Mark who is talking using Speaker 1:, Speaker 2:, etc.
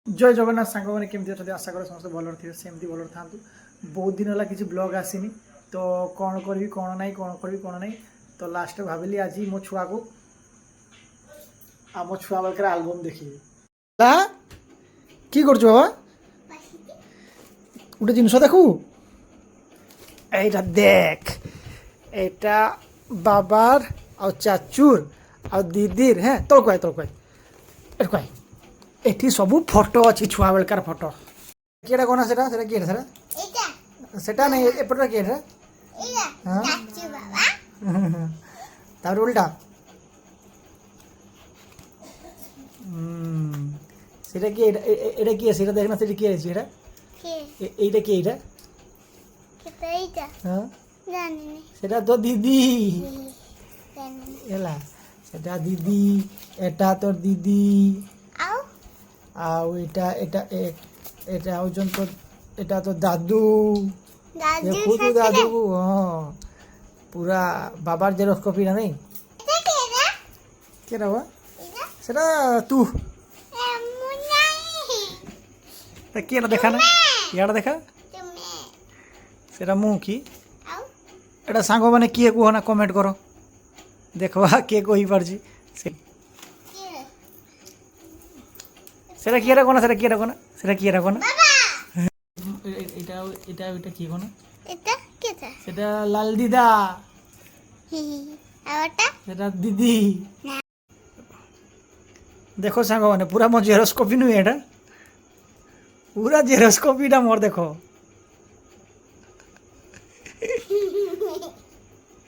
Speaker 1: जय जगन्नाथ सांग मैंने केमती अच्छा आशा कर समस्त भल थे सेमती भल था। बहुत दिन है किसी ब्लॉग आसनी तो कौन करी कौन ना कौन करी कौन ना तो लास्ट भाविली आज मो छुआ को आम छुआ बेलकर आलबम देखिए कि कर बाबा गोटे जिनस देखू এইটা देख এটা বাবার আর চাচুর আর দিদির হ্যাঁ তোর কয় এটি সবু ফটো আছে ছুয়া বেলকার ফটো কিটা কোনা সেটা সেটা কি সেটা এটা সেটা নাই এপটা কি এটা এটা চাচু বাবা তার উল্টা সেটা কি এটা কি সেটা দেখ না সেটা কি আছে এটা কি এইটা কি এটা এইটা হ্যাঁ জানি না সেটা তো দিদি জানি এলা সেটা দিদি এটা তোর দিদি आउ एटा एटा एटा ओजन तो एटा तो दादू देखो तो दादू हाँ पूरा बाबार जेरक्स कॉपी ना नहीं क्या हुआ सेटा तू ता क्या देखा ना यार देखा सेटा मु की एटा सांग माने किए को ना कमेंट करो देखवा के कोई परजी সেটা কি রাখো না সেটা কি রাখো না সেটা কি রাখো না এটা এটা এটা কি কোনা এটা কেটা সেটা লাল দিদা আরটা সেটা দিদি দেখো সাঙ্গ মানে পুরা মো জেরক্স কপি নু এটা পুরা জেরক্স কপিটা মোর দেখো